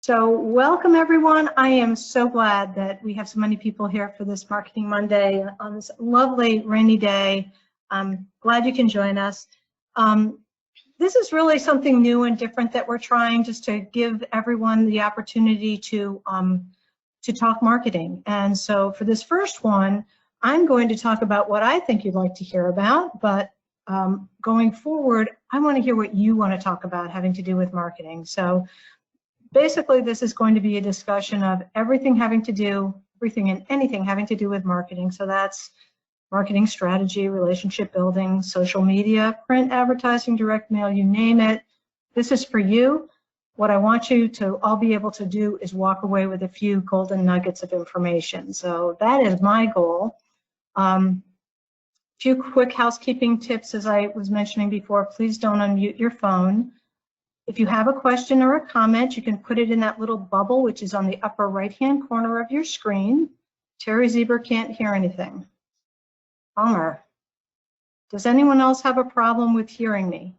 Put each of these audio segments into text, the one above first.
So welcome everyone. I am so glad that we have so many people here for this Marketing Monday on this lovely rainy day. I'm glad you can join us. This is really something new and different that we're trying just to give everyone the opportunity to talk marketing. And so for this first one, I'm going to talk about what I think you'd like to hear about, but going forward, I want to hear what you want to talk about having to do with marketing. So basically, this is going to be a discussion of everything and anything having to do with marketing. So that's marketing strategy, relationship building, social media, print advertising, direct mail, you name it. This is for you. What I want you to all be able to do is walk away with a few golden nuggets of information. So that is my goal. Few quick housekeeping tips, as I was mentioning before, please don't unmute your phone. If you have a question or a comment, you can put it in that little bubble, which is on the upper right-hand corner of your screen. Terry Zebra can't hear anything. Bummer. Does anyone else have a problem with hearing me?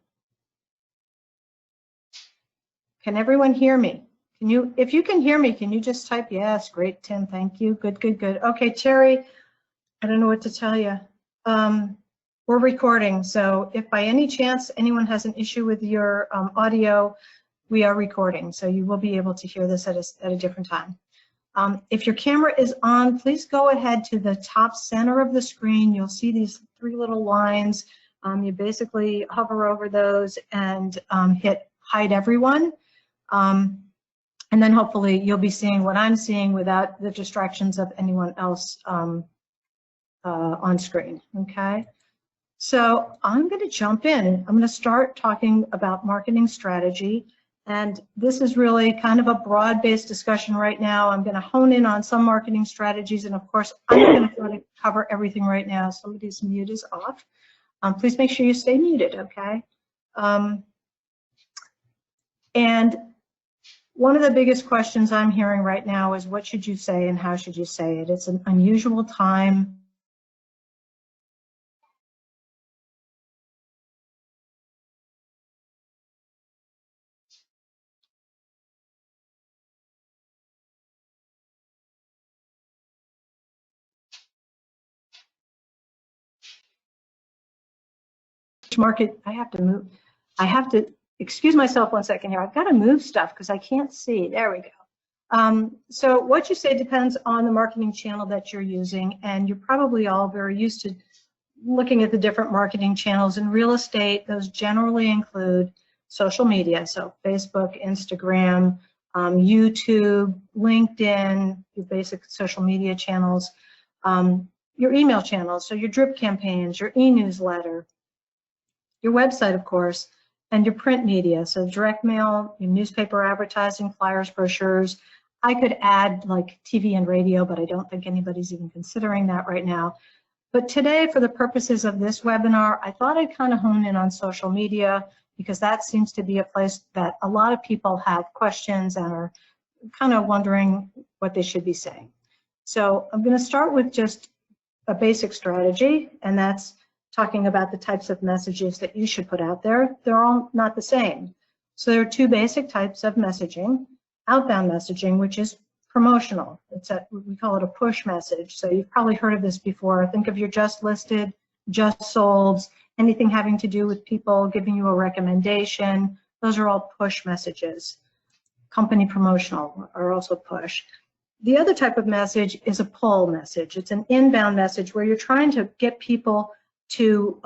Can everyone hear me? If you can hear me, can you just type yes? Great, Tim, thank you. Good, good, good. Okay, Terry, I don't know what to tell you. We're recording, so if by any chance anyone has an issue with your audio, we are recording, so you will be able to hear this at a different time. If your camera is on, please go ahead to the top center of the screen. You'll see these three little lines. You basically hover over those and hit hide everyone. And then hopefully you'll be seeing what I'm seeing without the distractions of anyone else on screen, okay? So I'm going to jump in. I'm going to start talking about marketing strategy. And this is really kind of a broad-based discussion right now. I'm going to hone in on some marketing strategies. And of course, I'm going to try to cover everything right now. Somebody's mute is off. Please make sure you stay muted, okay? And one of the biggest questions I'm hearing right now is what should you say and how should you say it? It's an unusual time. Market, I have to excuse myself 1 second here. I've got to move stuff because I can't see. There we go. So what you say depends on the marketing channel that you're using, and you're probably all very used to looking at the different marketing channels. In real estate, those generally include social media, so Facebook, Instagram, YouTube, LinkedIn, your basic social media channels, your email channels, so your drip campaigns, your e-newsletter, your website, of course, and your print media, so direct mail, your newspaper advertising, flyers, brochures. I could add like TV and radio, but I don't think anybody's even considering that right now. But today, for the purposes of this webinar, I thought I'd kind of hone in on social media because that seems to be a place that a lot of people have questions and are kind of wondering what they should be saying. So I'm going to start with just a basic strategy, and that's talking about the types of messages that you should put out there. They're all not the same. So there are two basic types of messaging. Outbound messaging, which is promotional. We call it a push message. So you've probably heard of this before. Think of your just listed, just sold, anything having to do with people giving you a recommendation. Those are all push messages. Company promotional are also push. The other type of message is a pull message. It's an inbound message where you're trying to get people to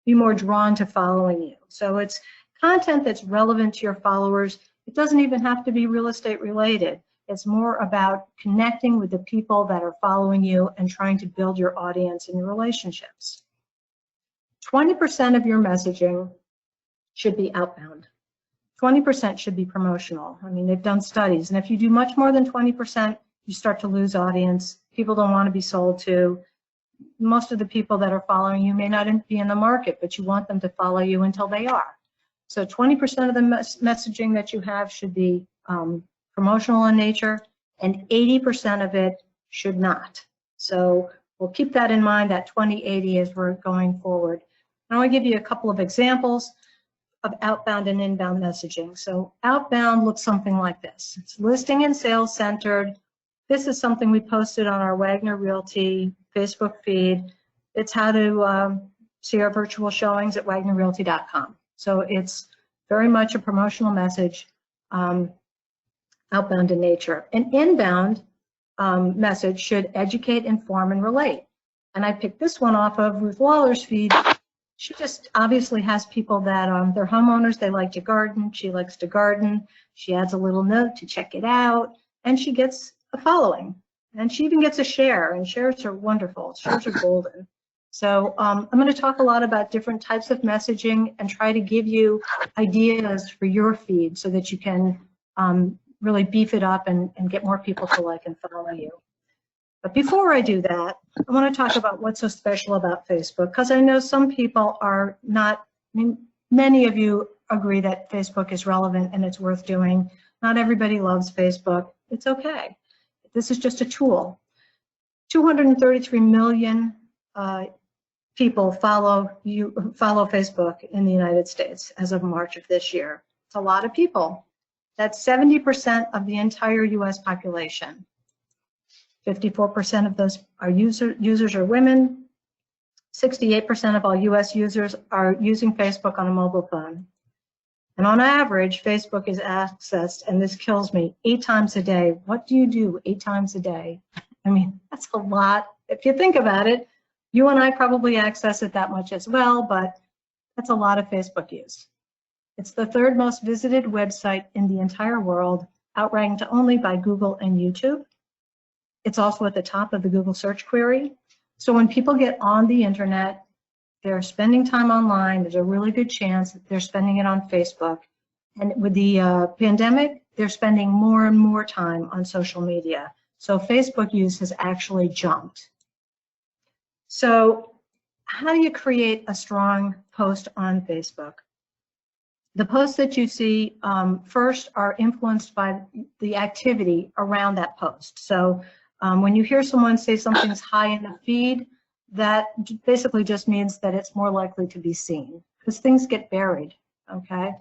be more drawn to following you. So it's content that's relevant to your followers. It doesn't even have to be real estate related. It's more about connecting with the people that are following you and trying to build your audience and your relationships. 20% of your messaging should be outbound. 20% should be promotional. I mean, they've done studies, and if you do much more than 20%, you start to lose audience. People don't want to be sold to. Most of the people that are following you may not be in the market, but you want them to follow you until they are. So 20% of the messaging that you have should be promotional in nature, and 80% of it should not. So we'll keep that in mind, that 20-80 as we're going forward. I want to give you a couple of examples. of outbound and inbound messaging. So outbound looks something like this. It's listing and sales centered. This is something we posted on our Wagner Realty Facebook feed. It's how to see our virtual showings at wagnerrealty.com. So it's very much a promotional message, outbound in nature. An inbound message should educate, inform, and relate. And I picked this one off of Ruth Waller's feed. She just obviously has people that they're homeowners, they like to garden, she likes to garden, she adds a little note to check it out, and she gets a following. And she even gets a share, and shares are wonderful, shares are golden. So I'm going to talk a lot about different types of messaging and try to give you ideas for your feed so that you can really beef it up and get more people to like and follow you. But before I do that, I want to talk about what's so special about Facebook, because I know some people are not, I mean, many of you agree that Facebook is relevant and it's worth doing. Not everybody loves Facebook. It's okay. This is just a tool. 233 million people follow Facebook in the United States as of March of this year. It's a lot of people. That's 70% of the entire US population. 54% of those are users are women. 68% of all US users are using Facebook on a mobile phone. And on average, Facebook is accessed, and this kills me, 8 times a day. What do you do 8 times a day? I mean, that's a lot. If you think about it, you and I probably access it that much as well, but that's a lot of Facebook use. It's the 3rd most visited website in the entire world, outranked only by Google and YouTube. It's also at the top of the Google search query. So when people get on the internet, they're spending time online, there's a really good chance that they're spending it on Facebook. And with the pandemic, they're spending more and more time on social media. So Facebook use has actually jumped. So how do you create a strong post on Facebook? The posts that you see first are influenced by the activity around that post. So when you hear someone say something's high in the feed, that basically just means that it's more likely to be seen, because things get buried, okay?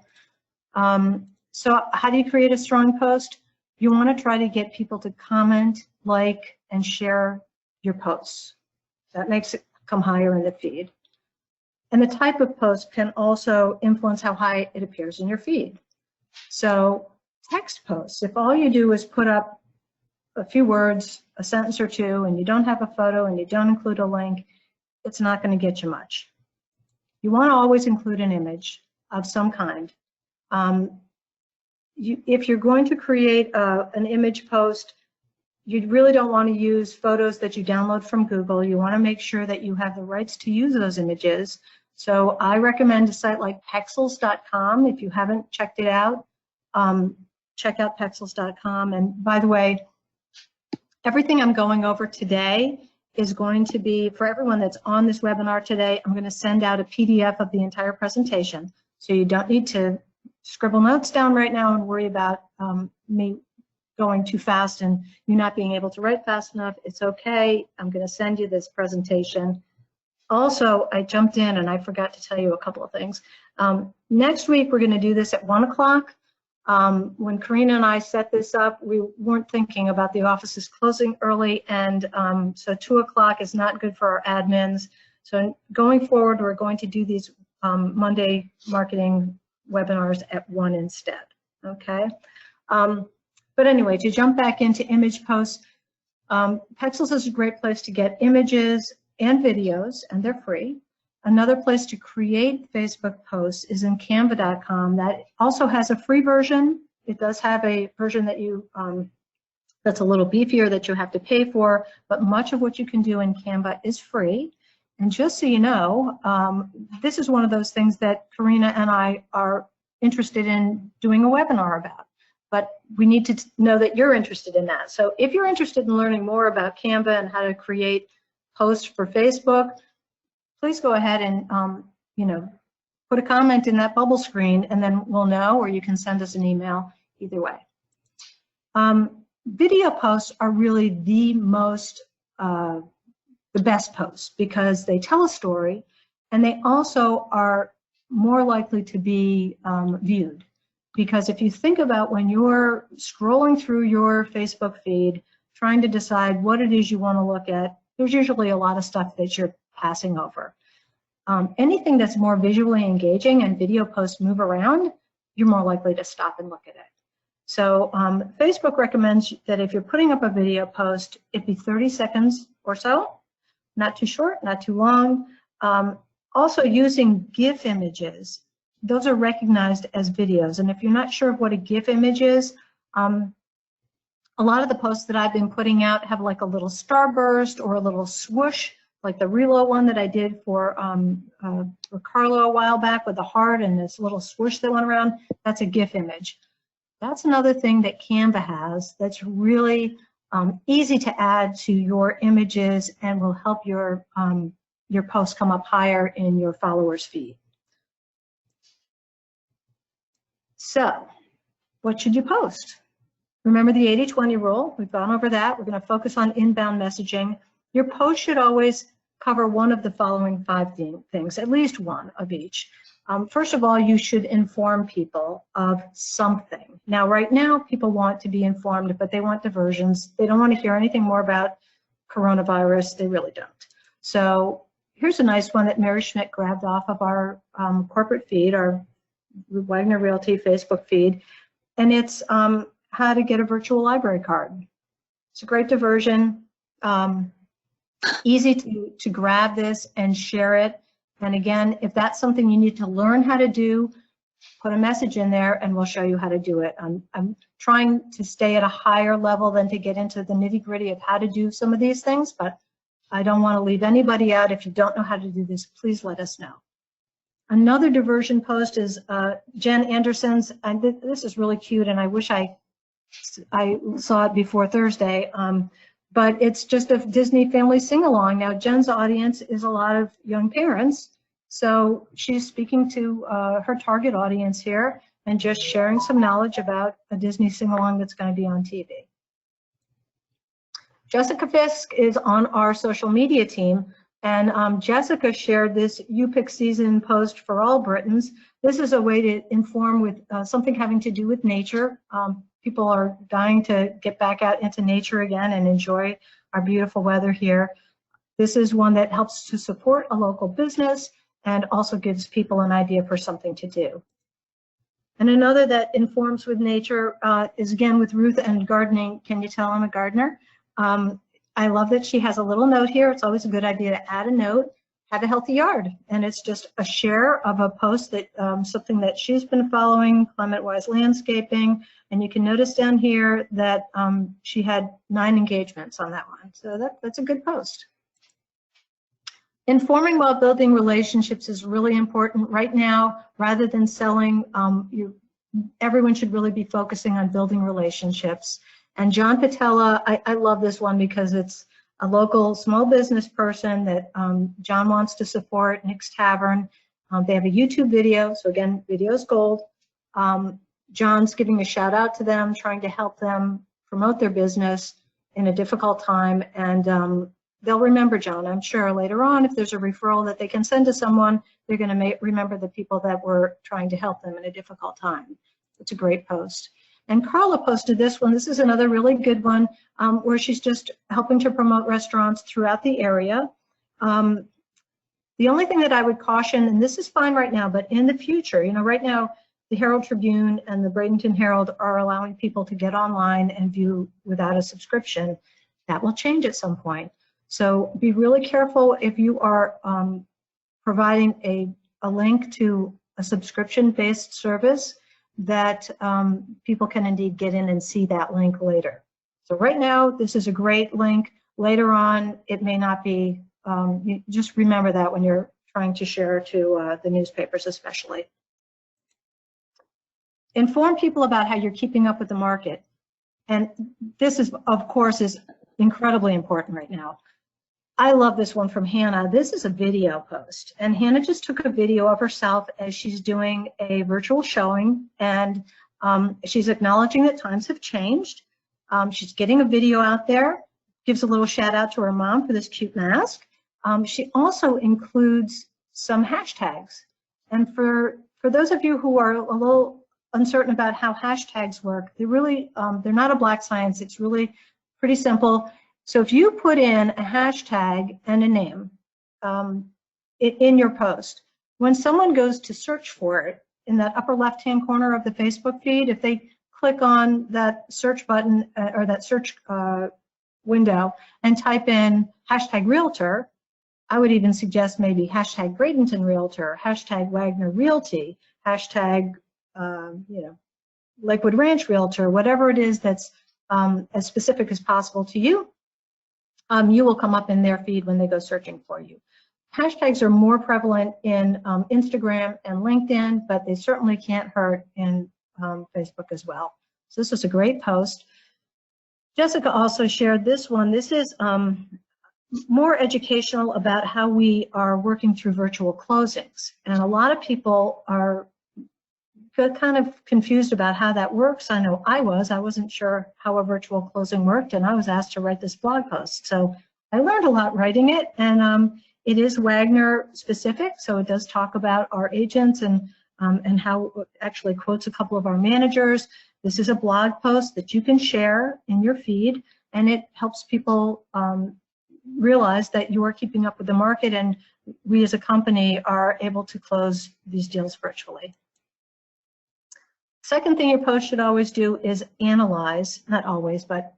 So how do you create a strong post? You want to try to get people to comment, like, and share your posts. That makes it come higher in the feed. And the type of post can also influence how high it appears in your feed. So text posts, if all you do is put up a few words, a sentence or two, and you don't have a photo and you don't include a link, it's not going to get you much. You want to always include an image of some kind. If you're going to create an image post, you really don't want to use photos that you download from Google. You want to make sure that you have the rights to use those images. So I recommend a site like Pexels.com. If you haven't checked it out, check out Pexels.com. And by the way, everything I'm going over today is going to be, for everyone that's on this webinar today, I'm going to send out a PDF of the entire presentation. So you don't need to scribble notes down right now and worry about me going too fast and you not being able to write fast enough. It's okay. I'm going to send you this presentation. Also, I jumped in and I forgot to tell you a couple of things. Next week, we're going to do this at 1 o'clock. When Karina and I set this up, we weren't thinking about the offices closing early, and so 2 o'clock is not good for our admins. So going forward, we're going to do these Monday marketing webinars at 1 instead, okay? But anyway, to jump back into image posts, Pexels is a great place to get images and videos, and they're free. Another place to create Facebook posts is in Canva.com. That also has a free version. It does have a version that you that's a little beefier that you have to pay for, but much of what you can do in Canva is free. And just so you know, this is one of those things that Karina and I are interested in doing a webinar about. But we need to know that you're interested in that. So if you're interested in learning more about Canva and how to create posts for Facebook, please go ahead and put a comment in that bubble screen, and then we'll know, or you can send us an email, either way. Video posts are really the best posts because they tell a story, and they also are more likely to be viewed. Because if you think about when you're scrolling through your Facebook feed, trying to decide what it is you want to look at, there's usually a lot of stuff that you're passing over. Anything that's more visually engaging and video posts move around, you're more likely to stop and look at it. So Facebook recommends that if you're putting up a video post, it be 30 seconds or so, not too short, not too long. Also using GIF images, those are recognized as videos. And if you're not sure of what a GIF image is, a lot of the posts that I've been putting out have like a little starburst or a little swoosh, like the reload one that I did for Carlo a while back with the heart and this little swoosh that went around. That's a GIF image. That's another thing that Canva has that's really easy to add to your images and will help your posts come up higher in your followers' feed. So, what should you post? Remember the 80-20 rule. We've gone over that. We're going to focus on inbound messaging. Your post should always cover one of the following 5 things, at least one of each. First of all, you should inform people of something. Now, right now, people want to be informed, but they want diversions. They don't want to hear anything more about coronavirus. They really don't. So here's a nice one that Mary Schmidt grabbed off of our corporate feed, our Wagner Realty Facebook feed, and it's how to get a virtual library card. It's a great diversion. Easy to grab this and share it. And again, if that's something you need to learn how to do, put a message in there and we'll show you how to do it. I'm trying to stay at a higher level than to get into the nitty-gritty of how to do some of these things, but I don't want to leave anybody out. If you don't know how to do this, please let us know. Another diversion post is Jen Anderson's, and this is really cute, and I wish I saw it before Thursday, but it's just a Disney family sing-along. Now, Jen's audience is a lot of young parents, so she's speaking to her target audience here and just sharing some knowledge about a Disney sing-along that's going to be on TV. Jessica Fisk is on our social media team, and Jessica shared this You Pick Season post for all Britons. This is a way to inform with something having to do with nature. People are dying to get back out into nature again and enjoy our beautiful weather here. This is one that helps to support a local business and also gives people an idea for something to do. And another that informs with nature is again with Ruth and gardening. Can you tell I'm a gardener? I love that she has a little note here. It's always a good idea to add a note, have a healthy yard. And it's just a share of a post that something that she's been following, Clement Wise Landscaping. And you can notice down here that she had 9 engagements on that one. So that's a good post. Informing while building relationships is really important. Right now, rather than selling, everyone should really be focusing on building relationships. And John Patella, I love this one because it's a local small business person that John wants to support, Nick's Tavern. They have a YouTube video, so again, video's gold. John's giving a shout out to them, trying to help them promote their business in a difficult time, and they'll remember John, I'm sure, later on. If there's a referral that they can send to someone, they're going to remember the people that were trying to help them in a difficult time. It's a great post. And Carla posted this one. This is another really good one where she's just helping to promote restaurants throughout the area. The only thing that I would caution, and this is fine right now, but in the future, right now, the Herald Tribune and the Bradenton Herald are allowing people to get online and view without a subscription. That will change at some point. So be really careful if you are providing a link to a subscription-based service that people can indeed get in and see that link later. So right now, this is a great link. Later on, it may not be. You just remember that when you're trying to share to the newspapers especially. Inform people about how you're keeping up with the market. And this is, of course, is incredibly important right now. I love this one from Hannah. This is a video post, and Hannah just took a video of herself as she's doing a virtual showing, and she's acknowledging that times have changed. She's getting a video out there, gives a little shout out to her mom for this cute mask. She also includes some hashtags. And for those of you who are a little uncertain about how hashtags work, they're not a black science. It's really pretty simple. So if you put in a hashtag and a name in your post, when someone goes to search for it in that upper left-hand corner of the Facebook feed, if they click on that search button or that search window and type in hashtag realtor, I would even suggest maybe hashtag Bradenton Realtor, hashtag Wagner Realty, hashtag Lakewood Ranch Realtor, whatever it is that's as specific as possible to you, you will come up in their feed when they go searching for you. Hashtags are more prevalent in Instagram and LinkedIn, but they certainly can't hurt in Facebook as well. So this was a great post. Jessica also shared this one. This is more educational about how we are working through virtual closings. And a lot of people are kind of confused about how that works. I know I wasn't sure how a virtual closing worked, and I was asked to write this blog post. So I learned a lot writing it, and it is Wagner specific, so it does talk about our agents and how it actually quotes a couple of our managers. This is a blog post that you can share in your feed, and it helps people realize that you are keeping up with the market, and we as a company are able to close these deals virtually. Second thing your post should always do is analyze, not always, but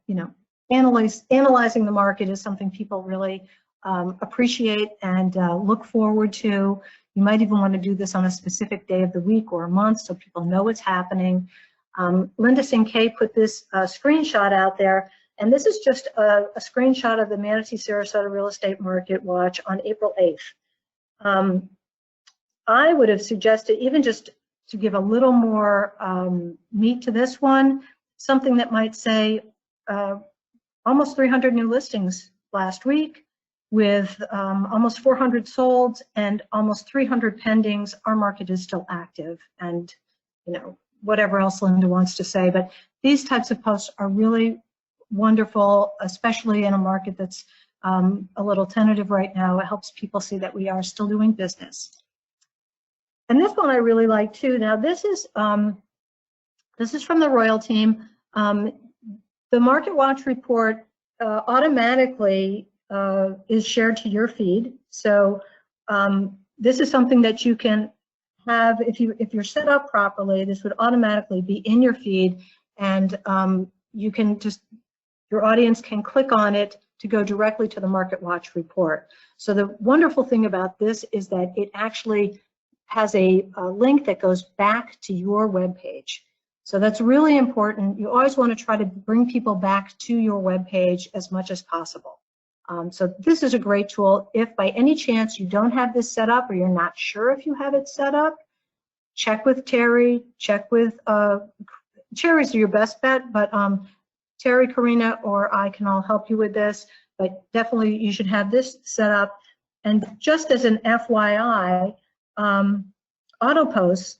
analyzing the market is something people really appreciate and look forward to. You might even want to do this on a specific day of the week or a month so people know what's happening. Linda Sinkay put this screenshot out there, and this is just a screenshot of the Manatee Sarasota Real Estate Market Watch on April 8th. I would have suggested, even just to give a little more meat to this one, something that might say almost 300 new listings last week with almost 400 solds and almost 300 pendings. Our market is still active, and whatever else Linda wants to say, but these types of posts are really wonderful, especially in a market that's a little tentative right now. It helps people see that we are still doing business. And this one I really like too. Now this is from the Royal team. The Market Watch report automatically is shared to your feed. So this is something that you can have if you're set up properly. This would automatically be in your feed, and you can your audience can click on it to go directly to the Market Watch report. So the wonderful thing about this is that it actually has a link that goes back to your web page. So that's really important. You always want to try to bring people back to your web page as much as possible. So this is a great tool. If by any chance you don't have this set up or you're not sure if you have it set up, check with Terry, check with, Terry's your best bet, but Terry, Karina, or I can all help you with this, but definitely you should have this set up. And just as an FYI, auto posts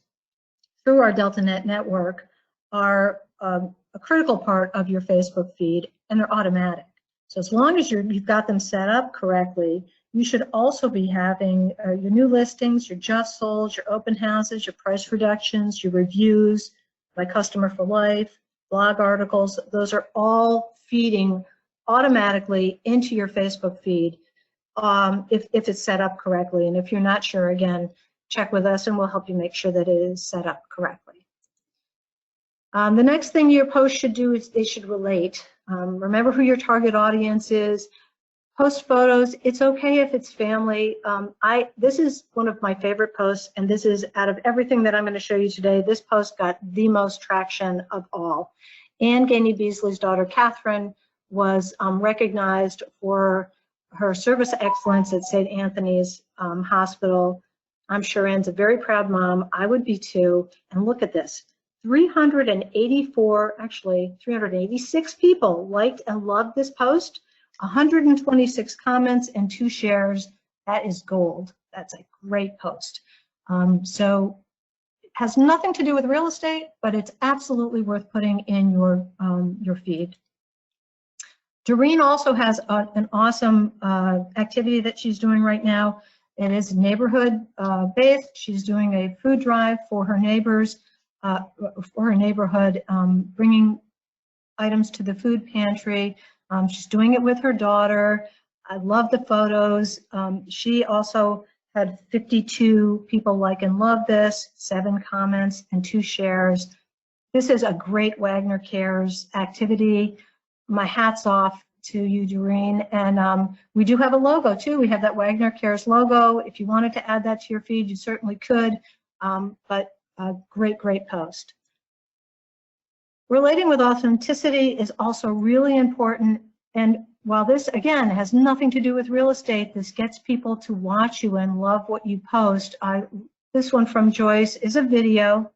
through our DeltaNet network are a critical part of your Facebook feed, and they're automatic. So as long as you've got them set up correctly, you should also be having your new listings, your just sold, your open houses, your price reductions, your reviews, My Customer for Life, blog articles. Those are all feeding automatically into your Facebook feed if it's set up correctly. And if you're not sure, again, check with us and we'll help you make sure that it is set up correctly. The next thing your post should do is they should relate. Remember who your target audience is. Post photos. It's okay if it's family. This is one of my favorite posts, and this is out of everything that I'm going to show you today. This post got the most traction of all. Anne Gainey Beasley's daughter, Catherine, was recognized for her service excellence at St. Anthony's Hospital. I'm sure Anne's a very proud mom. I would be too. And look at this. 386 people liked and loved this post, 126 comments and 2 shares. That is gold. That's a great post. So it has nothing to do with real estate, but it's absolutely worth putting in your feed. Doreen also has an awesome activity that she's doing right now. It is neighborhood based. She's doing a food drive for her neighbors, for her neighborhood, bringing items to the food pantry. She's doing it with her daughter. I love the photos. She also had 52 people like and love this, 7 comments and 2 shares. This is a great Wagner Cares activity. My hat's off to you, Doreen. And we do have a logo too. We have that Wagner Cares logo. If you wanted to add that to your feed, you certainly could. But a great, great post. Relating with authenticity is also really important. And while this, again, has nothing to do with real estate, this gets people to watch you and love what you post. This one from Joyce is a video.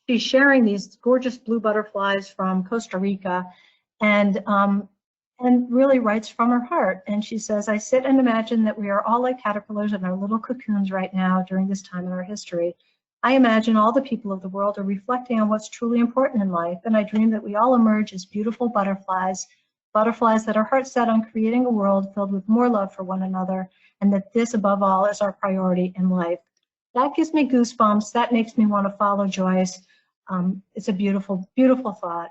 She's sharing these gorgeous blue butterflies from Costa Rica and really writes from her heart. And she says, I sit and imagine that we are all like caterpillars in our little cocoons right now during this time in our history. I imagine all the people of the world are reflecting on what's truly important in life, and I dream that we all emerge as beautiful butterflies, butterflies that are heart set on creating a world filled with more love for one another, and that this, above all, is our priority in life. That gives me goosebumps. That makes me want to follow Joyce. It's a beautiful, beautiful thought.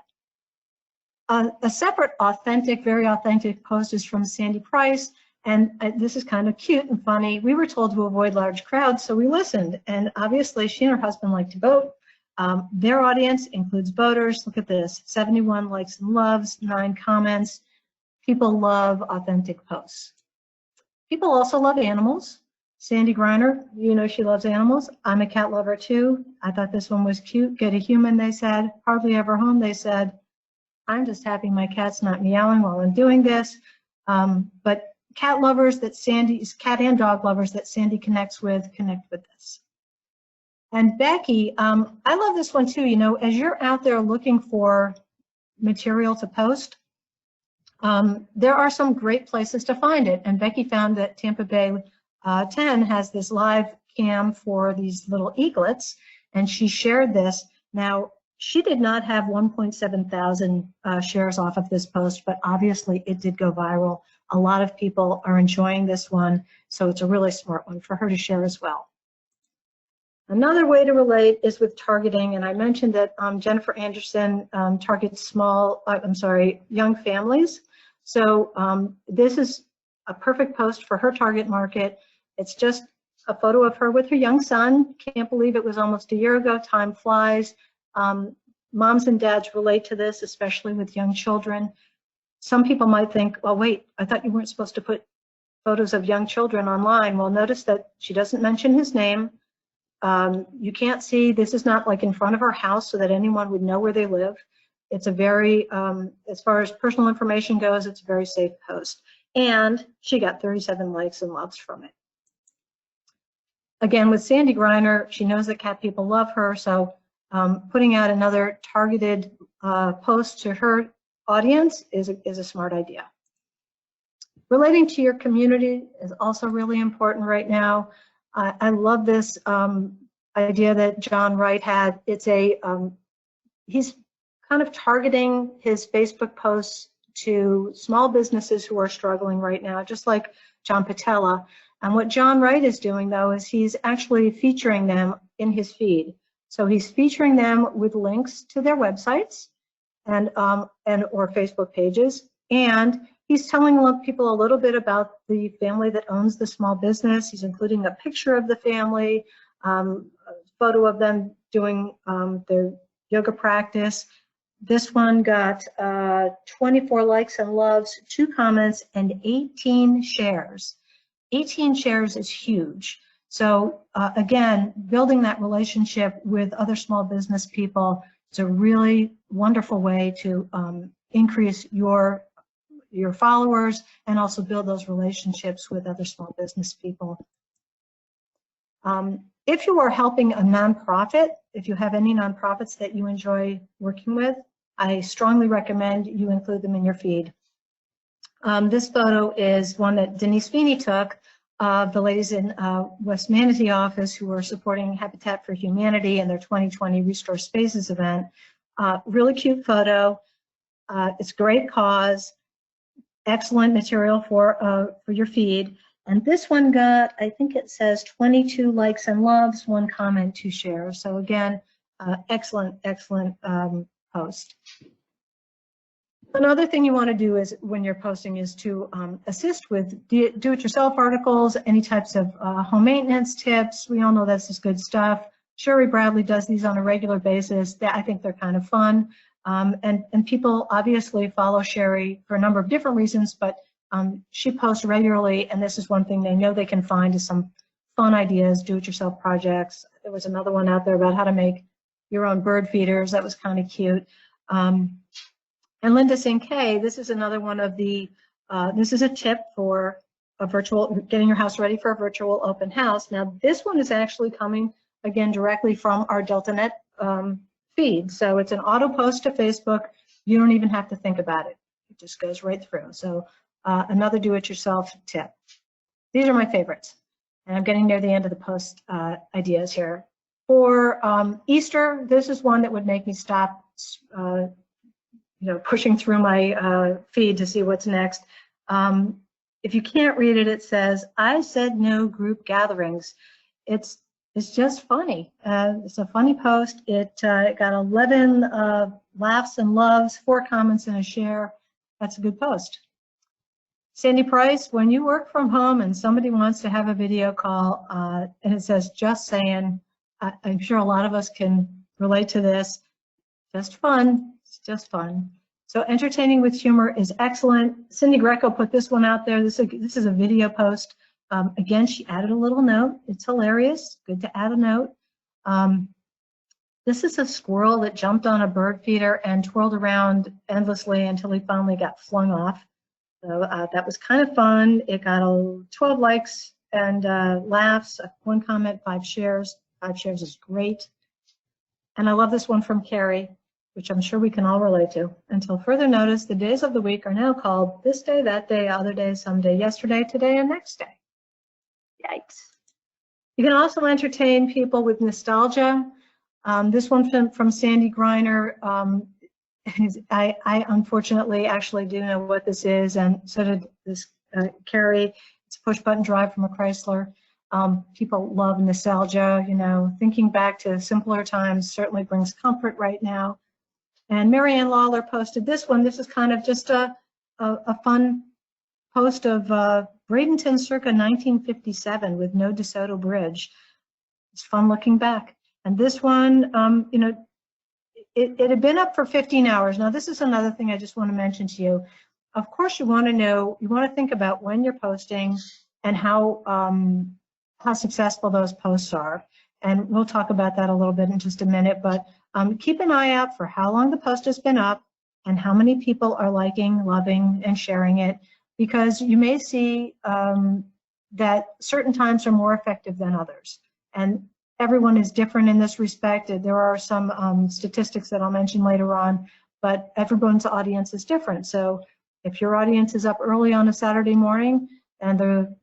A separate authentic, very authentic post is from Sandy Price. And this is kind of cute and funny. We were told to avoid large crowds, so we listened. And obviously, she and her husband like to boat. Their audience includes boaters. Look at this, 71 likes and loves, 9 comments. People love authentic posts. People also love animals. Sandy Griner, you know she loves animals. I'm a cat lover too. I thought this one was cute. Get a human, they said. Hardly ever home, they said. I'm just happy my cat's not meowing while I'm doing this. But cat lovers that Sandy's, cat and dog lovers that Sandy connects with, connect with this. And Becky, I love this one too. You know, as you're out there looking for material to post, there are some great places to find it. And Becky found that Tampa Bay 10 has this live cam for these little eaglets, and she shared this. Now, she did not have 1.7 thousand shares off of this post, but obviously it did go viral. A lot of people are enjoying this one, so it's a really smart one for her to share as well. Another way to relate is with targeting, and I mentioned that Jennifer Anderson targets young families. So this is a perfect post for her target market. It's just a photo of her with her young son. Can't believe it was almost a year ago. Time flies. Moms and dads relate to this, especially with young children. Some people might think, well, wait, I thought you weren't supposed to put photos of young children online. Well, notice that she doesn't mention his name. You can't see, this is not like in front of her house so that anyone would know where they live. It's a very, as far as personal information goes, it's a very safe post. And she got 37 likes and loves from it. Again, with Sandy Griner, she knows that cat people love her, so putting out another targeted post to her audience is a smart idea. Relating to your community is also really important right now. I love this idea that John Wright had. It's he's kind of targeting his Facebook posts to small businesses who are struggling right now, just like John Patella. And what John Wright is doing, though, is he's actually featuring them in his feed. So he's featuring them with links to their websites and or Facebook pages, and he's telling people a little bit about the family that owns the small business. He's including a picture of the family, a photo of them doing their yoga practice. This one got 24 likes and loves, 2 comments, and 18 shares. 18 shares is huge. So again, building that relationship with other small business people is a really wonderful way to increase your followers and also build those relationships with other small business people. If you are helping a nonprofit, if you have any nonprofits that you enjoy working with, I strongly recommend you include them in your feed. This photo is one that Denise Feeney took of the ladies in West Manatee office who are supporting Habitat for Humanity in their 2020 Restore Spaces event. Really cute photo. It's a great cause. Excellent material for your feed. And this one got, I think it says 22 likes and loves, 1 comment, 2 shares. So again, excellent, excellent post. Another thing you want to do is when you're posting is to assist with do-it-yourself articles, any types of home maintenance tips. We all know this is good stuff. Sherry Bradley does these on a regular basis. I think they're kind of fun. And people obviously follow Sherry for a number of different reasons, but she posts regularly, and this is one thing they know they can find is some fun ideas, do-it-yourself projects. There was another one out there about how to make your own bird feeders. That was kind of cute. And Linda St. K, this is another one of the, this is a tip for a virtual, getting your house ready for a virtual open house. Now, this one is actually coming, again, directly from our DeltaNet feed. So it's an auto post to Facebook. You don't even have to think about it. It just goes right through. So another do-it-yourself tip. These are my favorites. And I'm getting near the end of the post ideas here. For Easter, this is one that would make me stop pushing through my feed to see what's next. If you can't read it, it says, "I said no group gatherings." It's just funny. It's a funny post. It got 11 laughs and loves, 4 comments and a share. That's a good post. Sandy Price, when you work from home and somebody wants to have a video call and it says, "Just saying," I'm sure a lot of us can relate to this. Just fun. It's just fun. So entertaining with humor is excellent. Cindy Greco put this one out there. This is a video post. Again, she added a little note. It's hilarious. Good to add a note. This is a squirrel that jumped on a bird feeder and twirled around endlessly until he finally got flung off. So that was kind of fun. It got 12 likes and laughs, 1 comment, 5 shares. 5 shares is great. And I love this one from Carrie, which I'm sure we can all relate to. Until further notice, the days of the week are now called this day, that day, other day, someday, yesterday, today, and next day. Yikes. You can also entertain people with nostalgia. This one from Sandy Griner. I unfortunately actually do know what this is, and so did this Carrie. It's a push-button drive from a Chrysler. People love nostalgia, thinking back to simpler times certainly brings comfort right now. And Marianne Lawler posted this one. This is kind of just a fun post of Bradenton circa 1957 with no DeSoto Bridge. It's fun looking back. And this one, it had been up for 15 hours. Now, this is another thing I just want to mention to you. Of course, you want to think about when you're posting and how successful those posts are. And we'll talk about that a little bit in just a minute, but keep an eye out for how long the post has been up and how many people are liking, loving, and sharing it, because you may see that certain times are more effective than others. And everyone is different in this respect. There are some statistics that I'll mention later on, but everyone's audience is different. So if your audience is up early on a Saturday morning and the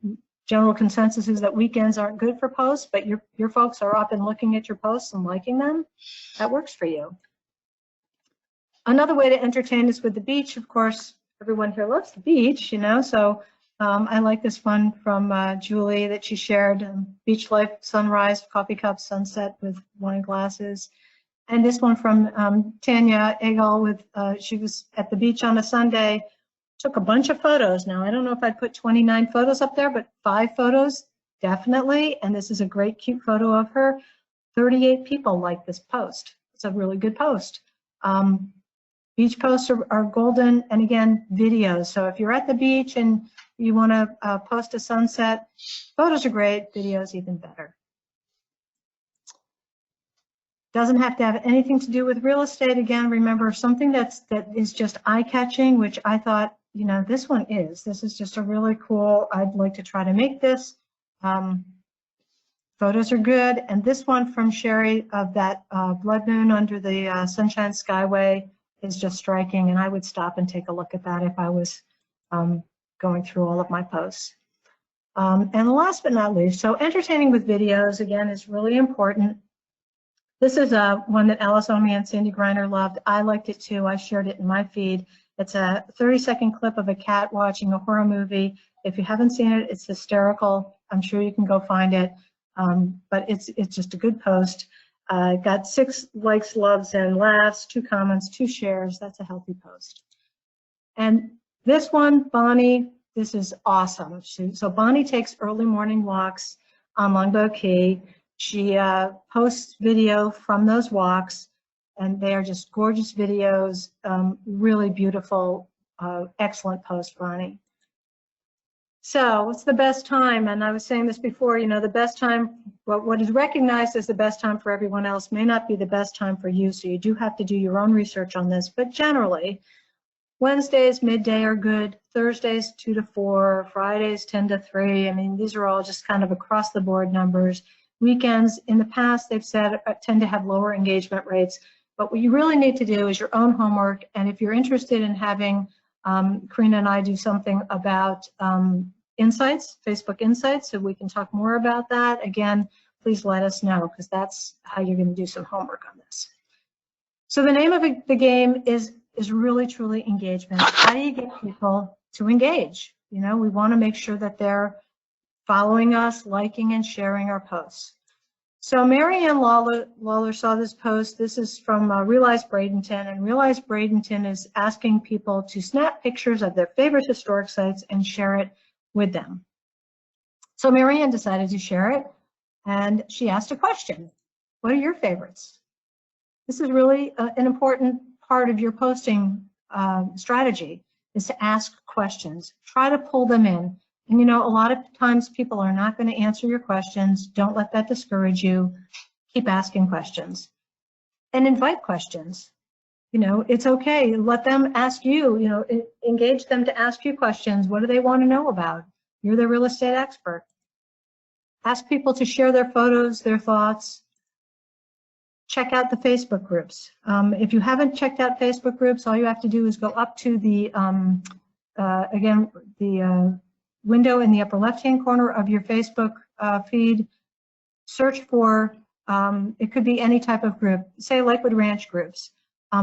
general consensus is that weekends aren't good for posts, but your folks are up and looking at your posts and liking them, that works for you. Another way to entertain is with the beach. Of course, everyone here loves the beach, so I like this one from Julie that she shared, beach life, sunrise, coffee cup, sunset with wine glasses. And this one from Tanya Egal with, she was at the beach on a Sunday, took a bunch of photos. Now, I don't know if I'd put 29 photos up there, but 5 photos, definitely. And this is a great, cute photo of her. 38 people like this post. It's a really good post. Beach posts are golden, and again, videos. So if you're at the beach and you want to post a sunset, photos are great, videos even better. Doesn't have to have anything to do with real estate. Again, remember something that is just eye-catching, which I thought, this one is. This is just a really cool, I'd like to try to make this. Photos are good. And this one from Sherry of that blood moon under the Sunshine Skyway is just striking. And I would stop and take a look at that if I was going through all of my posts. And last but not least, so entertaining with videos, again, is really important. This is one that Alice Omi and Sandy Griner loved. I liked it too. I shared it in my feed. It's a 30-second clip of a cat watching a horror movie. If you haven't seen it, it's hysterical. I'm sure you can go find it, but it's just a good post. Got 6 likes, loves, and laughs, 2 comments, 2 shares. That's a healthy post. And this one, Bonnie, this is awesome. So Bonnie takes early morning walks on Longboat Key. She posts video from those walks, and they are just gorgeous videos, really beautiful, excellent post, Bonnie. So what's the best time? And I was saying this before, you know, the best time, what is recognized as the best time for everyone else may not be the best time for you, so you do have to do your own research on this, but generally, Wednesdays, midday are good, Thursdays, 2 to 4, Fridays, 10 to 3. I mean, these are all just kind of across the board numbers. Weekends, in the past, they've said tend to have lower engagement rates, but what you really need to do is your own homework, and if you're interested in having Karina and I do something about insights, Facebook Insights, so we can talk more about that, again, please let us know, because that's how you're going to do some homework on this. So the name of the game is really, truly engagement. How do you get people to engage? You know, we want to make sure that they're following us, liking and sharing our posts. So Marianne Lawler saw this post. This is from Realize Bradenton, and Realize Bradenton is asking people to snap pictures of their favorite historic sites and share it with them. So Marianne decided to share it, and she asked a question. What are your favorites? This is really an important part of your posting strategy, is to ask questions. Try to pull them in. And you know, a lot of times people are not going to answer your questions. Don't let that discourage you. Keep asking questions. And invite questions. You know, it's okay. Let them ask you, you know, engage them to ask you questions. What do they want to know about? You're the real estate expert. Ask people to share their photos, their thoughts. Check out the Facebook groups. If you haven't checked out Facebook groups, all you have to do is go up to the, again, the window in the upper left-hand corner of your Facebook feed. Search for, it could be any type of group, say Lakewood Ranch groups.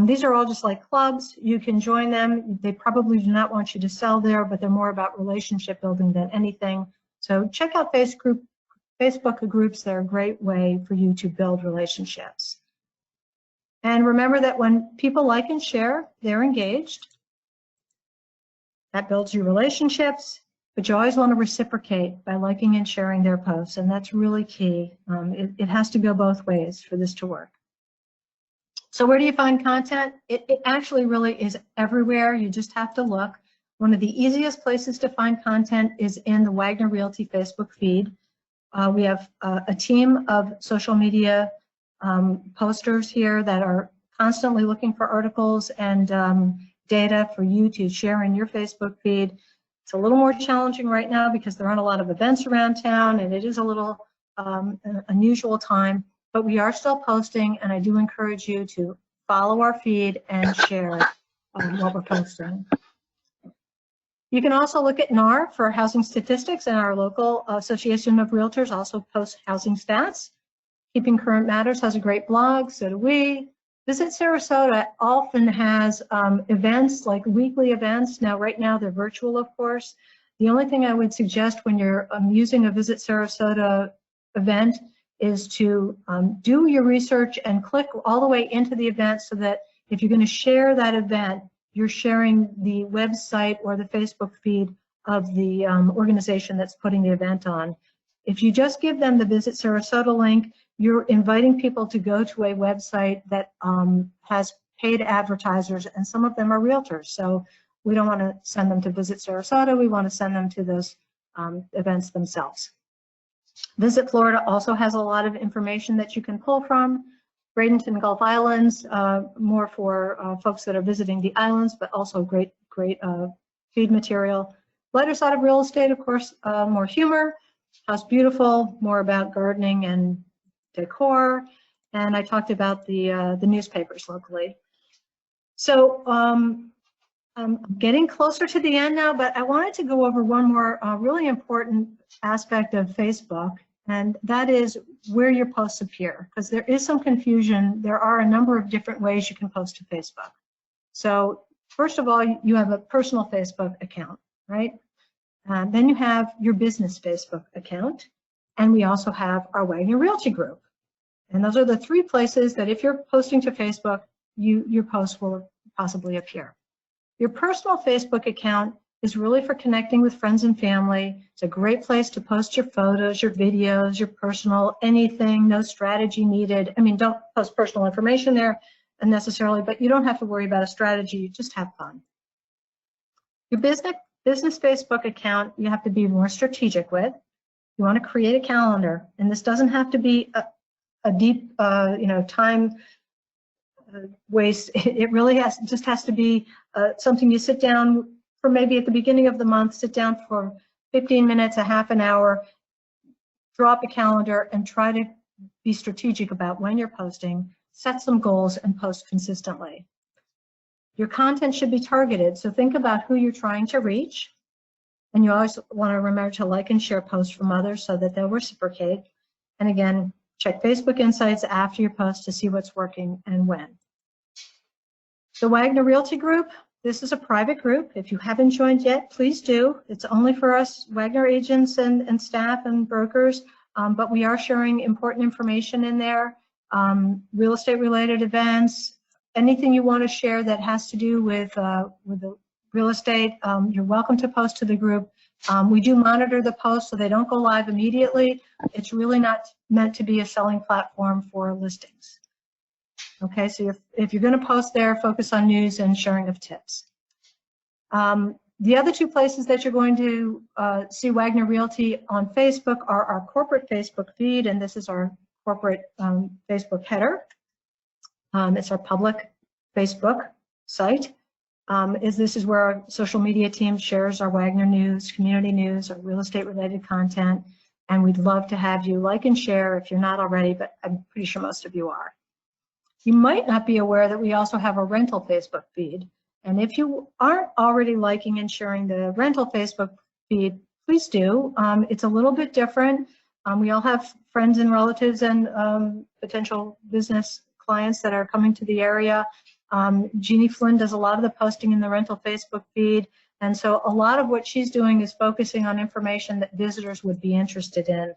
These are all just like clubs. You can join them. They probably do not want you to sell there, but they're more about relationship building than anything. So check out Facebook groups. They're a great way for you to build relationships. And remember that when people like and share, they're engaged. That builds your relationships, but you always want to reciprocate by liking and sharing their posts, and that's really key. It has to go both ways for this to work. So where do you find content? It actually really is everywhere. You just have to look. One of the easiest places to find content is in the Wagner Realty Facebook feed. We have a team of social media posters here that are constantly looking for articles and data for you to share in your Facebook feed. It's a little more challenging right now because there aren't a lot of events around town, and it is a little an unusual time, but we are still posting, and I do encourage you to follow our feed and share what we're posting. You can also look at NAR for housing statistics, and our local Association of Realtors also posts housing stats. Keeping Current Matters has a great blog, so do we. Visit Sarasota often has events, like weekly events. Now, right now, they're virtual, of course. The only thing I would suggest when you're using a Visit Sarasota event is to do your research and click all the way into the event, so that if you're going to share that event, you're sharing the website or the Facebook feed of the organization that's putting the event on. If you just give them the Visit Sarasota link, you're inviting people to go to a website that has paid advertisers, and some of them are realtors. So we don't want to send them to Visit Sarasota. We want to send them to those events themselves. Visit Florida also has a lot of information that you can pull from. Bradenton Gulf Islands, more for folks that are visiting the islands, but also great feed material. Lighter side of real estate, of course, more humor. House Beautiful, more about gardening and decor, and I talked about the newspapers locally. So I'm getting closer to the end now, but I wanted to go over one more really important aspect of Facebook, and that is where your posts appear, because there is some confusion. There are a number of different ways you can post to Facebook. So first of all, you have a personal Facebook account, right? Then you have your business Facebook account, and we also have our Wagner Realty group. And those are the three places that if you're posting to Facebook, your post will possibly appear. Your personal Facebook account is really for connecting with friends and family. It's a great place to post your photos, your videos, your personal anything, no strategy needed. I mean, don't post personal information there unnecessarily, but you don't have to worry about a strategy, you just have fun. Your business Facebook account, you have to be more strategic with. You want to create a calendar, and this doesn't have to be a deep, time waste. It really just has to be something you sit down for, maybe at the beginning of the month, sit down for 15 minutes, a half an hour, draw up a calendar, and try to be strategic about when you're posting, set some goals, and post consistently. Your content should be targeted, so think about who you're trying to reach. And you always want to remember to like and share posts from others so that they'll reciprocate. And again, check Facebook Insights after your post to see what's working and when. The Wagner Realty Group, this is a private group. If you haven't joined yet, please do. It's only for us Wagner agents and staff and brokers, but we are sharing important information in there, real estate related events, anything you want to share that has to do with the real estate, you're welcome to post to the group. We do monitor the posts so they don't go live immediately. It's really not meant to be a selling platform for listings. Okay, so if you're going to post there, focus on news and sharing of tips. The other two places that you're going to see Wagner Realty on Facebook are our corporate Facebook feed, and this is our corporate Facebook header. It's our public Facebook site. This is where our social media team shares our Wagner news, community news, or real estate related content, and we'd love to have you like and share if you're not already, but I'm pretty sure most of you are. You might not be aware that we also have a rental Facebook feed, and if you aren't already liking and sharing the rental Facebook feed, please do. It's a little bit different. We all have friends and relatives and potential business clients that are coming to the area. Jeannie Flynn does a lot of the posting in the rental Facebook feed, and so a lot of what she's doing is focusing on information that visitors would be interested in,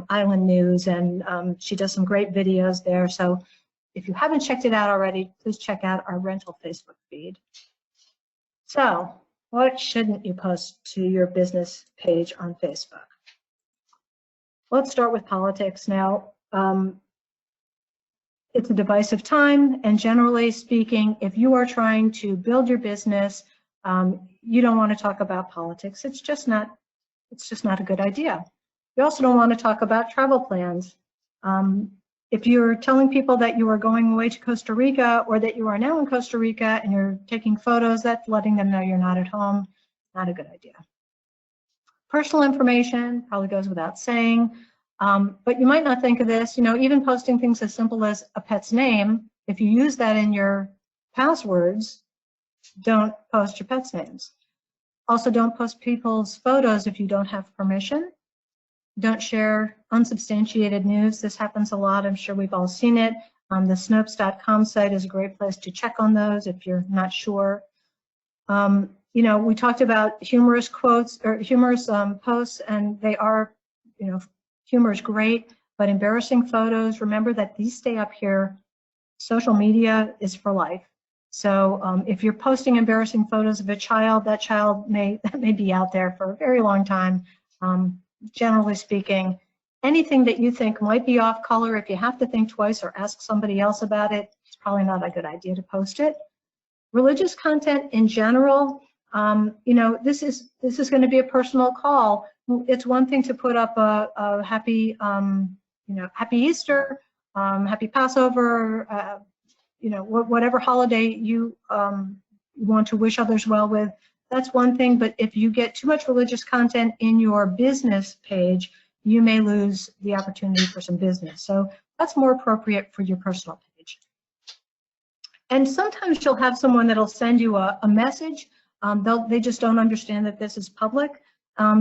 island news, and she does some great videos there. So if you haven't checked it out already, please check out our rental Facebook feed. So what shouldn't you post to your business page on Facebook? Let's start with politics now. It's a divisive time, and generally speaking, if you are trying to build your business, you don't want to talk about politics. It's just not a good idea. You also don't want to talk about travel plans. If you're telling people that you are going away to Costa Rica, or that you are now in Costa Rica and you're taking photos, that's letting them know you're not at home. Not a good idea. Personal information probably goes without saying. But you might not think of this, even posting things as simple as a pet's name, if you use that in your passwords, don't post your pet's names. Also, don't post people's photos if you don't have permission. Don't share unsubstantiated news. This happens a lot. I'm sure we've all seen it. The Snopes.com site is a great place to check on those if you're not sure. We talked about humorous quotes or humorous posts, and they are, humor is great, but embarrassing photos, remember that these stay up here. Social media is for life. So if you're posting embarrassing photos of a child, that child may be out there for a very long time. Generally speaking, anything that you think might be off color, if you have to think twice or ask somebody else about it, it's probably not a good idea to post it. Religious content in general, this is going to be a personal call. It's one thing to put up a happy, happy Easter, happy Passover, whatever holiday you want to wish others well with. That's one thing, but if you get too much religious content in your business page, you may lose the opportunity for some business. So that's more appropriate for your personal page. And sometimes you'll have someone that'll send you a message. They just don't understand that this is public.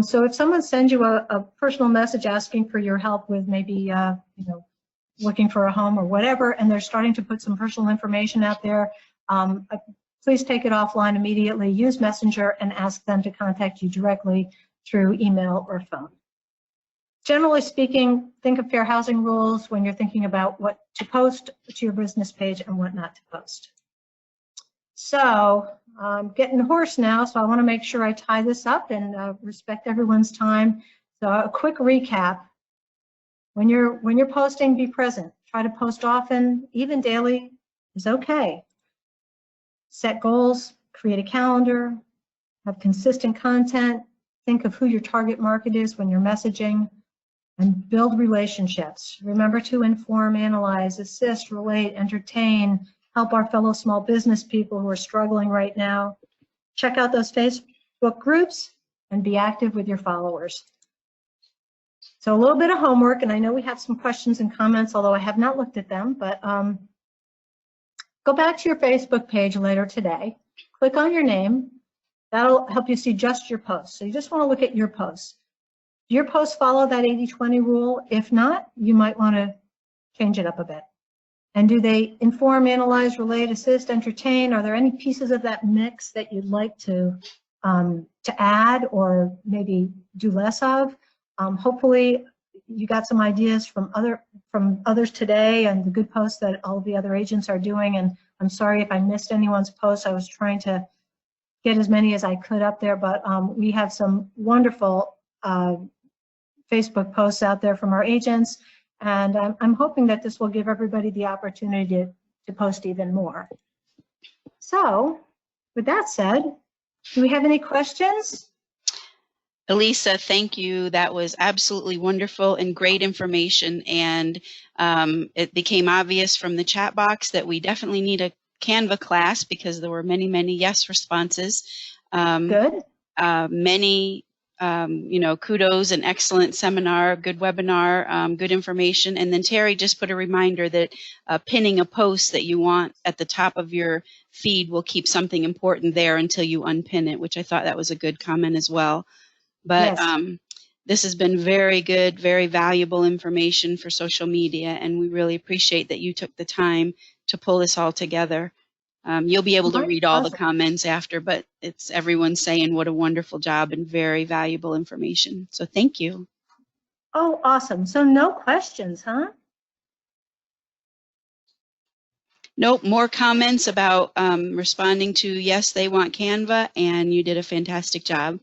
So if someone sends you a personal message asking for your help with maybe, looking for a home or whatever, and they're starting to put some personal information out there, please take it offline immediately. Use Messenger and ask them to contact you directly through email or phone. Generally speaking, think of fair housing rules when you're thinking about what to post to your business page and what not to post. So I'm getting hoarse now, so I want to make sure I tie this up and respect everyone's time. So a quick recap. When you're posting, be present. Try to post often, even daily is okay. Set goals, create a calendar, have consistent content, think of who your target market is when you're messaging, and build relationships. Remember to inform, analyze, assist, relate, entertain, help our fellow small business people who are struggling right now. Check out those Facebook groups and be active with your followers. So a little bit of homework, and I know we have some questions and comments, although I have not looked at them, but go back to your Facebook page later today, click on your name. That'll help you see just your posts. So you just want to look at your posts. Do your posts follow that 80-20 rule? If not, you might want to change it up a bit. And do they inform, analyze, relate, assist, entertain? Are there any pieces of that mix that you'd like to add or maybe do less of? Hopefully you got some ideas from others today and the good posts that all of the other agents are doing. And I'm sorry if I missed anyone's post. I was trying to get as many as I could up there, but we have some wonderful Facebook posts out there from our agents. And I'm hoping that this will give everybody the opportunity to post even more. So with that said, do we have any questions? Elisa, thank you. That was absolutely wonderful and great information. And it became obvious from the chat box that we definitely need a Canva class because there were many, many yes responses. Good. Many, kudos, an excellent seminar, good webinar, good information. And then Terry just put a reminder that pinning a post that you want at the top of your feed will keep something important there until you unpin it, which I thought that was a good comment as well. But yes. This has been very good, very valuable information for social media, and we really appreciate that you took the time to pull this all together. You'll be able to read all the comments after, but it's everyone saying what a wonderful job and very valuable information. So thank you. Oh, awesome. So no questions, huh? Nope, more comments about responding to yes, they want Canva, and you did a fantastic job.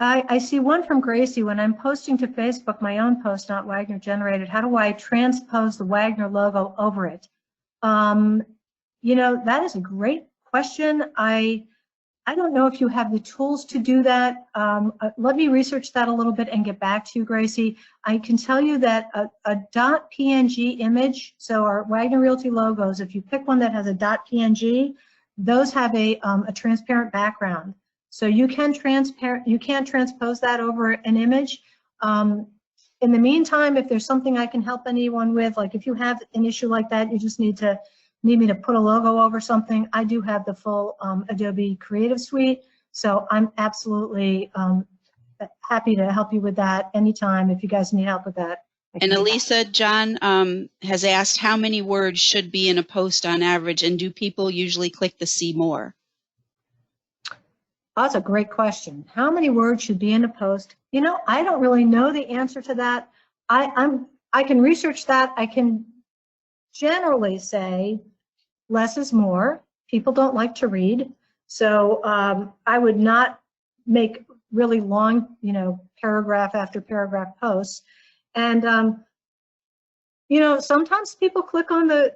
I see one from Gracie. When I'm posting to Facebook my own post, not Wagner generated, how do I transpose the Wagner logo over it? That is a great question. I don't know if you have the tools to do that. Let me research that a little bit and get back to you, Gracie. I can tell you that a .png image, so our Wagner Realty logos, if you pick one that has a .png, those have a transparent background. So you can transpose that over an image. In the meantime, if there's something I can help anyone with, like if you have an issue like that, you just need me to put a logo over something, I do have the full Adobe Creative Suite. So I'm absolutely happy to help you with that anytime if you guys need help with that. And Elisa, John has asked how many words should be in a post on average, and do people usually click the see more? That's a great question. How many words should be in a post? I don't really know the answer to that. I can research that. I can generally say less is more. People don't like to read. So I would not make really long, paragraph after paragraph posts. And sometimes people click on a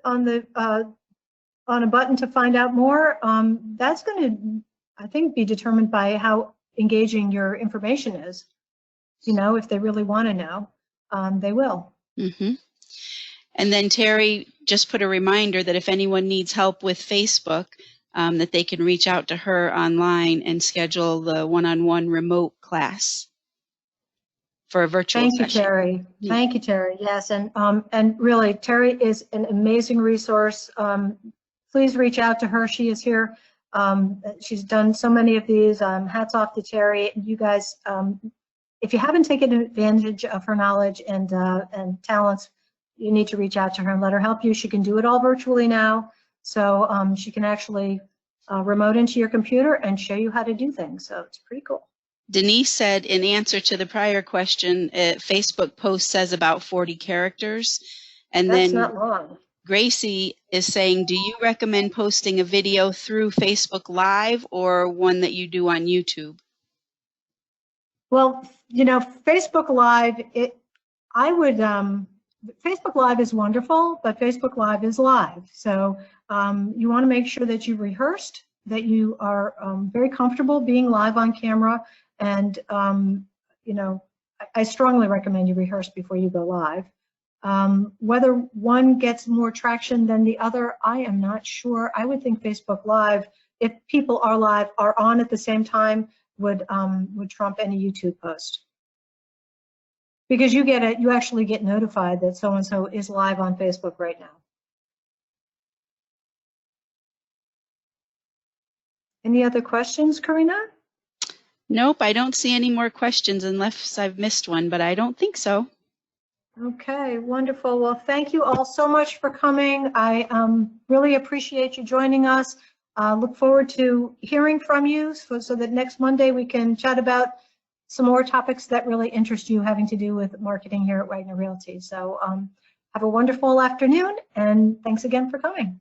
button to find out more. That's going to, I think, be determined by how engaging your information is. If they really want to know, they will. Mm-hmm. And then Terry just put a reminder that if anyone needs help with Facebook, that they can reach out to her online and schedule the one-on-one remote class for a virtual session. Thank you, Terry. Thank you, Terry. Yes, and really, Terry is an amazing resource. Please reach out to her. She is here. She's done so many of these. Hats off to Terry. You guys, if you haven't taken advantage of her knowledge and talents, you need to reach out to her and let her help you. She can do it all virtually now, so she can actually remote into your computer and show you how to do things. So it's pretty cool. Denise said in answer to the prior question, Facebook post says about 40 characters. And That's then not long. Gracie is saying, do you recommend posting a video through Facebook Live or one that you do on YouTube? Well, you know, Facebook Live, Facebook Live is wonderful, but Facebook Live is live. So you want to make sure that you rehearsed, that you are very comfortable being live on camera. And, you know, I strongly recommend you rehearse before you go live. Whether one gets more traction than the other, I am not sure. I would think Facebook Live, if people are live, are on at the same time, would trump any YouTube post. Because you actually get notified that so-and-so is live on Facebook right now. Any other questions, Karina? Nope, I don't see any more questions unless I've missed one, but I don't think so. Okay, wonderful. Well, thank you all so much for coming. I really appreciate you joining us. Look forward to hearing from you so that next Monday we can chat about some more topics that really interest you having to do with marketing here at Wagner Realty. So have a wonderful afternoon, and thanks again for coming.